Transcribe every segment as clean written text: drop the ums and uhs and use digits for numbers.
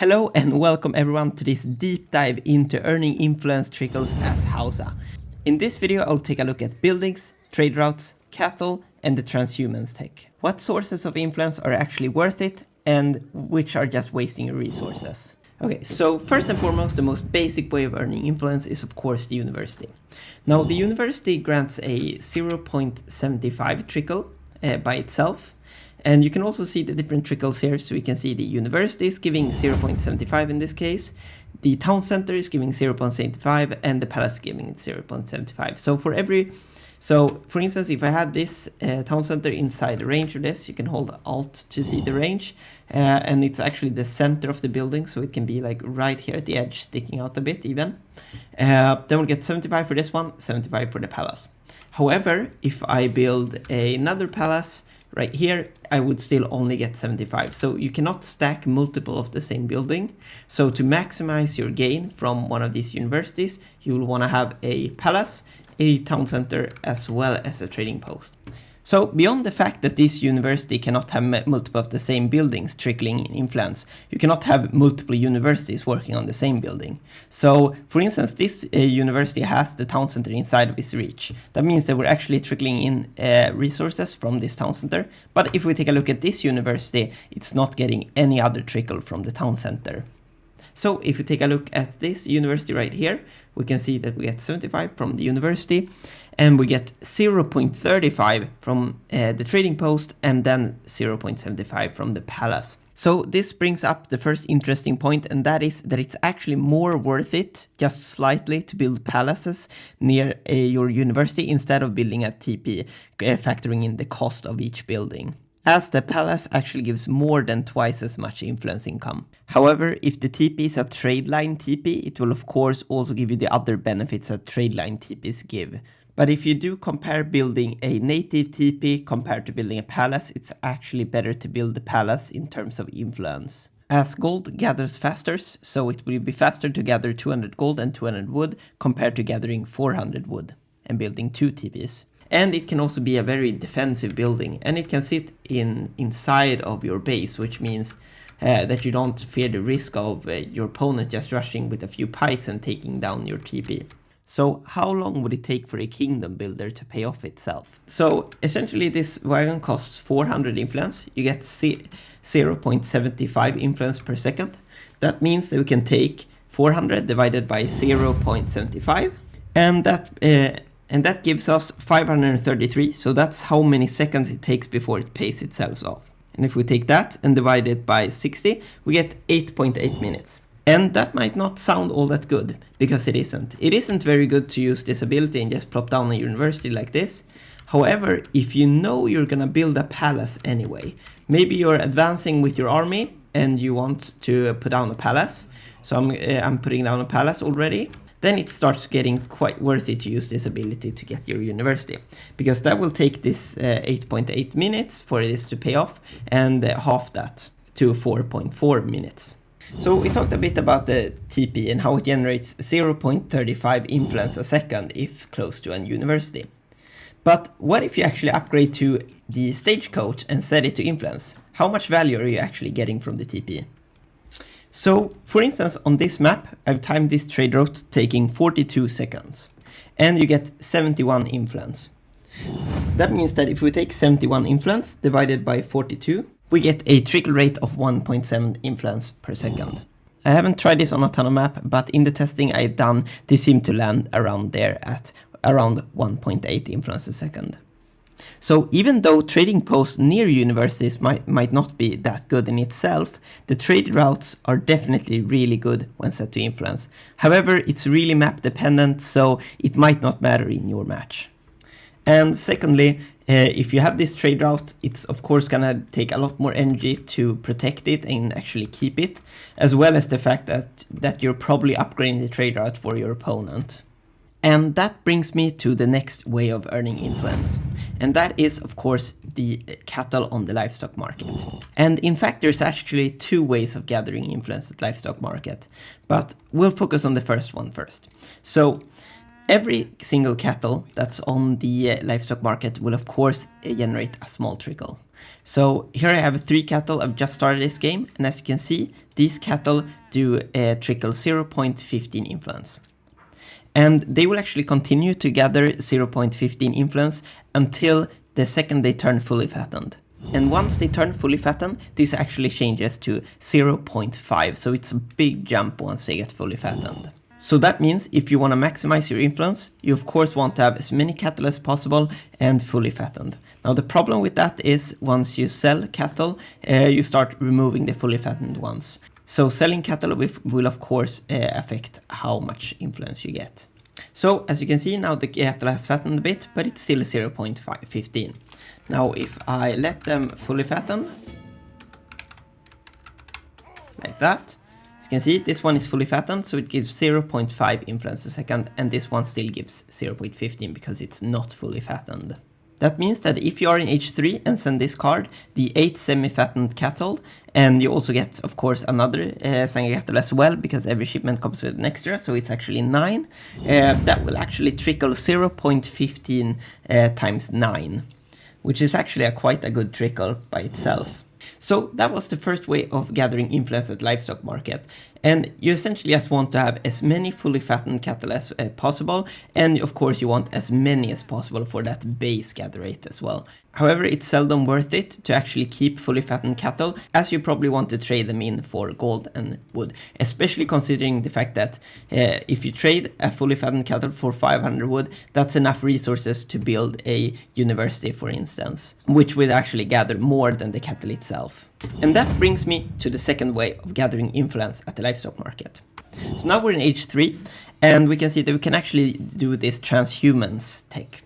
Hello and welcome everyone to this deep dive into earning influence trickles as Hausa. In this video I'll take a look at buildings, trade routes, cattle and the transhumans tech. What sources of influence are actually worth it and which are just wasting your resources. Okay, so first and foremost, the most basic way of earning influence is of course the university. Now the university grants a 0.75 trickle by itself. And you can also see the different trickles here. So you can see the university is giving 0.75 in this case. The town center is giving 0.75 and the palace giving 0.75. So for instance, if I have this town center inside the range of this, you can hold Alt to see the range. And it's actually the center of the building. So it can be like right here at the edge, sticking out a bit even. Then we'll get 75 for this one, 75 for the palace. However, if I build another palace, right here, I would still only get 75. So you cannot stack multiple of the same building. So to maximize your gain from one of these universities, you will want to have a palace, a town center, as well as a trading post. So beyond the fact that this university cannot have multiple of the same buildings trickling in influence, you cannot have multiple universities working on the same building. So for instance, this university has the town center inside of its reach. That means that we're actually trickling in resources from this town center. But if we take a look at this university, it's not getting any other trickle from the town center. So if we take a look at this university right here, we can see that we get 75 from the university and we get 0.35 from the trading post and then 0.75 from the palace. So this brings up the first interesting point, and that is that it's actually more worth it, just slightly, to build palaces near your university instead of building a TP, factoring in the cost of each building, as the palace actually gives more than twice as much influence income. However, if the TP is a trade line TP, it will of course also give you the other benefits that trade line TPs give. But if you do compare building a native TP compared to building a palace, it's actually better to build the palace in terms of influence, as gold gathers faster, so it will be faster to gather 200 gold and 200 wood compared to gathering 400 wood and building 2 TPs. And it can also be a very defensive building, and it can sit inside of your base, which means that you don't fear the risk of your opponent just rushing with a few pikes and taking down your TP. So how long would it take for a kingdom builder to pay off itself? So essentially this wagon costs 400 influence. You get 0.75 influence per second. That means that we can take 400 divided by 0.75, and that gives us 533, so that's how many seconds it takes before it pays itself off. And if we take that and divide it by 60, we get 8.8 minutes. And that might not sound all that good, because it isn't. It isn't very good to use this ability and just plop down a university like this. However, if you know you're gonna build a palace anyway, maybe you're advancing with your army and you want to put down a palace. So I'm putting down a palace already. Then it starts getting quite worth it to use this ability to get your university, because that will take this 8.8 minutes for this to pay off, and half that to 4.4 minutes. So we talked a bit about the TP and how it generates 0.35 influence a second if close to a university. But what if you actually upgrade to the Stagecoach and set it to influence? How much value are you actually getting from the TP? So, for instance, on this map, I've timed this trade route taking 42 seconds, and you get 71 influence. That means that if we take 71 influence divided by 42, we get a trickle rate of 1.7 influence per second. I haven't tried this on a ton of map, but in the testing I've done, they seem to land around there at around 1.8 influence a second. So even though trading posts near universities might not be that good in itself, the trade routes are definitely really good when set to influence. However, it's really map dependent, so it might not matter in your match. And secondly, if you have this trade route, it's of course gonna take a lot more energy to protect it and actually keep it, as well as the fact that you're probably upgrading the trade route for your opponent. And that brings me to the next way of earning influence. And that is, of course, the cattle on the livestock market. And in fact, there's actually 2 ways of gathering influence at livestock market, but we'll focus on the first one first. So every single cattle that's on the livestock market will of course generate a small trickle. So here I have 3 cattle. I've just started this game, and as you can see, these cattle do trickle 0.15 influence. And they will actually continue to gather 0.15 influence until the second they turn fully fattened. And once they turn fully fattened, this actually changes to 0.5, so it's a big jump once they get fully fattened. So that means if you want to maximize your influence, you of course want to have as many cattle as possible and fully fattened. Now the problem with that is once you sell cattle, you start removing the fully fattened ones. So selling cattle will of course affect how much influence you get. So as you can see now the cattle has fattened a bit, but it's still 0.15. Now if I let them fully fatten, like that, as you can see this one is fully fattened, so it gives 0.5 influence a second, and this one still gives 0.15 because it's not fully fattened. That means that if you are in H3 and send this card, the 8 semi-fattened cattle, and you also get, of course, another Sanga cattle as well, because every shipment comes with an extra, so it's actually 9. That will actually trickle 0.15 times 9, which is actually quite a good trickle by itself. So that was the first way of gathering influence at livestock market. And you essentially just want to have as many fully fattened cattle as possible. And of course you want as many as possible for that base gather rate as well. However, it's seldom worth it to actually keep fully fattened cattle, as you probably want to trade them in for gold and wood. Especially considering the fact that if you trade a fully fattened cattle for 500 wood, that's enough resources to build a university, for instance, which will actually gather more than the cattle itself. And that brings me to the second way of gathering influence at the livestock market. So now we're in H3, and we can see that we can actually do this Transhumans tech.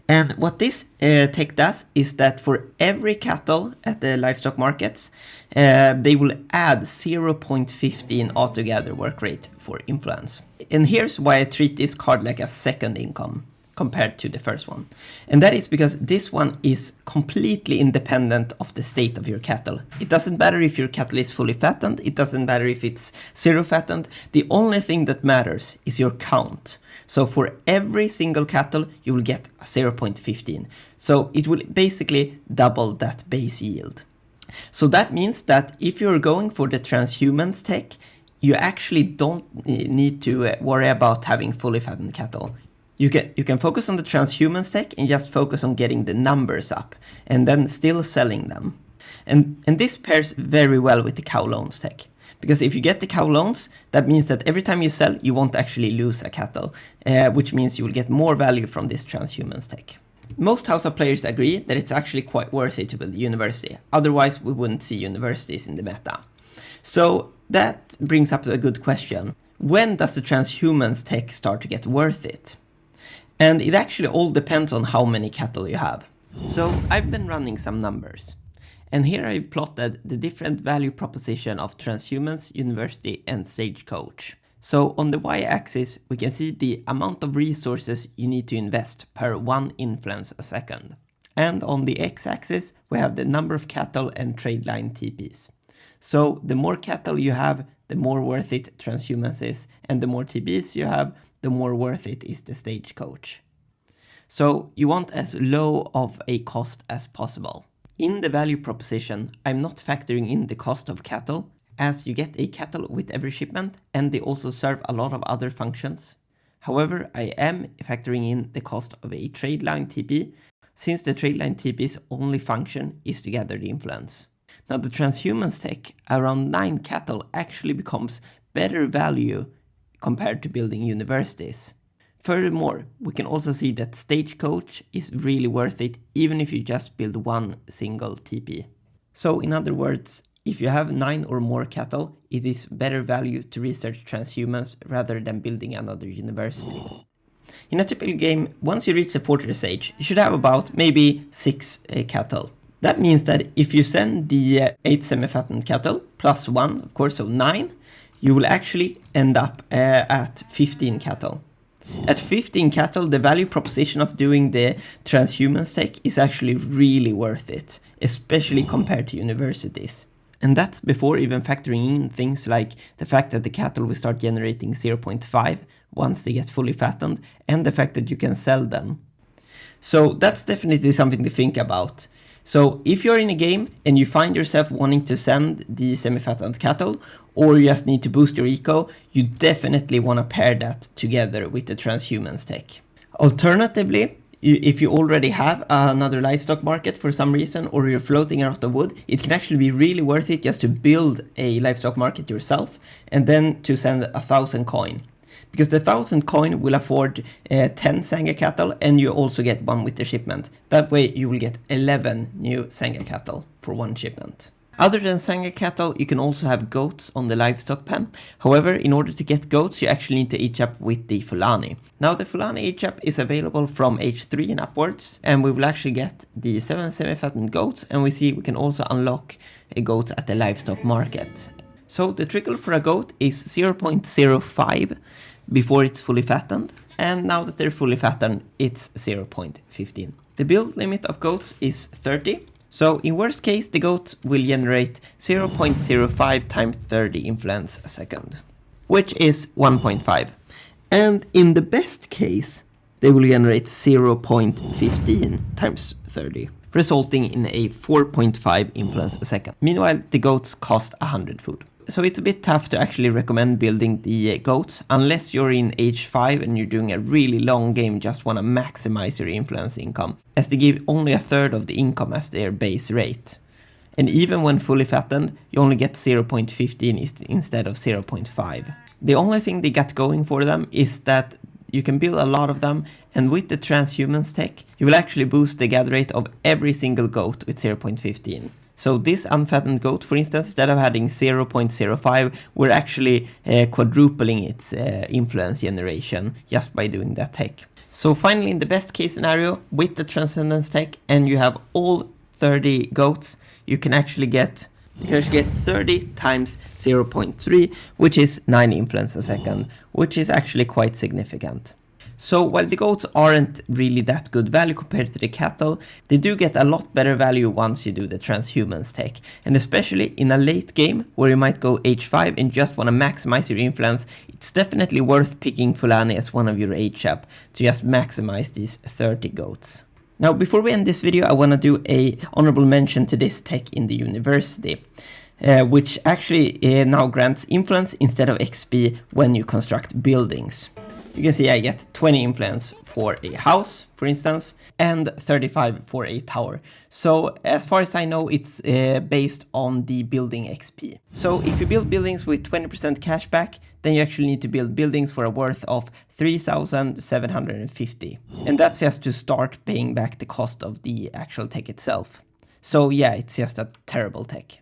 And what this tech does is that for every cattle at the livestock markets, they will add 0.15 auto-gather work rate for influence. And here's why I treat this card like a second income compared to the first one. And that is because this one is completely independent of the state of your cattle. It doesn't matter if your cattle is fully fattened, it doesn't matter if it's 0 fattened. The only thing that matters is your count. So for every single cattle, you will get 0.15. So it will basically double that base yield. So that means that if you're going for the Transhumans tech, you actually don't need to worry about having fully fattened cattle. You can focus on the Transhumans tech and just focus on getting the numbers up and then still selling them. And this pairs very well with the cow loans tech. Because if you get the cow loans, that means that every time you sell, you won't actually lose a cattle, which means you will get more value from this Transhumans tech. Most Hausa players agree that it's actually quite worth it to build a university. Otherwise, we wouldn't see universities in the meta. So that brings up a good question. When does the Transhumans tech start to get worth it? And it actually all depends on how many cattle you have. So I've been running some numbers. And here I've plotted the different value proposition of Transhumans, University and Stagecoach. So on the y-axis, we can see the amount of resources you need to invest per 1 influence a second. And on the x-axis, we have the number of cattle and trade line TPs. So the more cattle you have, the more worth it Transhumans is, and the more TPs you have, the more worth it is the Stagecoach. So you want as low of a cost as possible. In the value proposition, I'm not factoring in the cost of cattle, as you get a cattle with every shipment and they also serve a lot of other functions. However, I am factoring in the cost of a trade line TP, since the trade line TP's only function is to gather the influence. Now the Transhumans tech, around 9 cattle actually becomes better value compared to building universities. Furthermore, we can also see that Stagecoach is really worth it even if you just build 1 single TP. So in other words, if you have 9 or more cattle, it is better value to research Transhumans rather than building another university. In a typical game, once you reach the fortress stage, you should have about maybe 6 cattle. That means that if you send the 8 semi-fattened cattle plus 1, of course, so 9, you will actually end up at 15 cattle. At 15 cattle, the value proposition of doing the Transhumans tech is actually really worth it, especially compared to universities. And that's before even factoring in things like the fact that the cattle will start generating 0.5 once they get fully fattened, and the fact that you can sell them. So that's definitely something to think about. So if you're in a game and you find yourself wanting to send the semi-fattened cattle, or you just need to boost your eco, you definitely want to pair that together with the Transhuman's tech. Alternatively, if you already have another livestock market for some reason, or you're floating out of wood, it can actually be really worth it just to build a livestock market yourself and then to send 1,000 coin. Because the 1,000 coin will afford 10 Sangha cattle, and you also get one with the shipment. That way you will get 11 new Sangha cattle for one shipment. Other than Sangha cattle, you can also have goats on the livestock pen. However, in order to get goats, you actually need to age up with the Fulani. Now the Fulani age up is available from age 3 and upwards, and we will actually get the 7 semi-fattened goats, and we can also unlock a goat at the livestock market. So the trickle for a goat is 0.05 before it's fully fattened, and now that they're fully fattened, it's 0.15. The build limit of goats is 30. So in worst case, the goat will generate 0.05 times 30 influence a second, which is 1.5. And in the best case, they will generate 0.15 times 30, resulting in a 4.5 influence a second. Meanwhile, the goats cost 100 food. So it's a bit tough to actually recommend building the goats unless you're in age 5 and you're doing a really long game, just want to maximize your influence income, as they give only a third of the income as their base rate. And even when fully fattened, you only get 0.15 instead of 0.5. The only thing they got going for them is that you can build a lot of them, and with the Transhuman's tech, you will actually boost the gather rate of every single goat with 0.15. So this unfattened goat, for instance, instead of having 0.05, we're actually quadrupling its influence generation just by doing that tech. So finally, in the best case scenario, with the Transcendence tech, and you have all 30 goats, you can actually get 30 times 0.3, which is 9 influence a second, which is actually quite significant. So while the goats aren't really that good value compared to the cattle, they do get a lot better value once you do the Transhuman's tech. And especially in a late game where you might go age 5 and just want to maximize your influence, it's definitely worth picking Fulani as one of your age up to just maximize these 30 goats. Now before we end this video, I want to do a honorable mention to this tech in the university. Which actually now grants influence instead of XP when you construct buildings. You can see I get 20 influence for a house, for instance, and 35 for a tower. So as far as I know, it's based on the building XP. So if you build buildings with 20% cashback, then you actually need to build buildings for a worth of 3,750. And that's just to start paying back the cost of the actual tech itself. So yeah, it's just a terrible tech.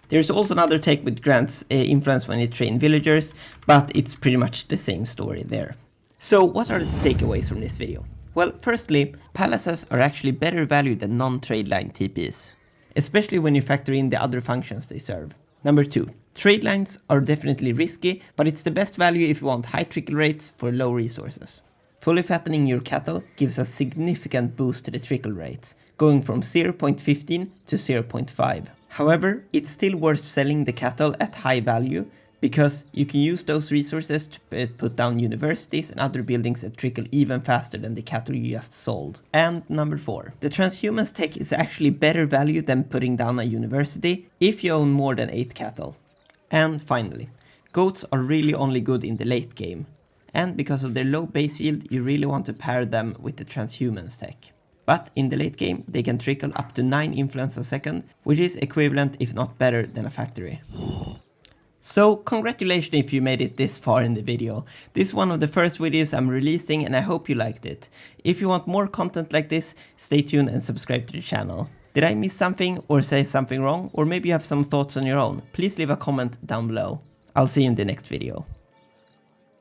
There's also another tech which grants influence when you train villagers, but it's pretty much the same story there. So what are the takeaways from this video? Well, firstly, palaces are actually better valued than non-trade line TPs, especially when you factor in the other functions they serve. Number 2, trade lines are definitely risky, but it's the best value if you want high trickle rates for low resources. Fully fattening your cattle gives a significant boost to the trickle rates, going from 0.15 to 0.5. However, it's still worth selling the cattle at high value, because you can use those resources to put down universities and other buildings that trickle even faster than the cattle you just sold. And number 4, the Transhuman's tech is actually better value than putting down a university if you own more than 8 cattle. And finally, goats are really only good in the late game, and because of their low base yield, you really want to pair them with the Transhuman's tech. But in the late game, they can trickle up to 9 influence a second, which is equivalent if not better than a factory. So congratulations if you made it this far in the video. This is one of the first videos I'm releasing and I hope you liked it. If you want more content like this, stay tuned and subscribe to the channel. Did I miss something or say something wrong? Or maybe you have some thoughts on your own? Please leave a comment down below. I'll see you in the next video.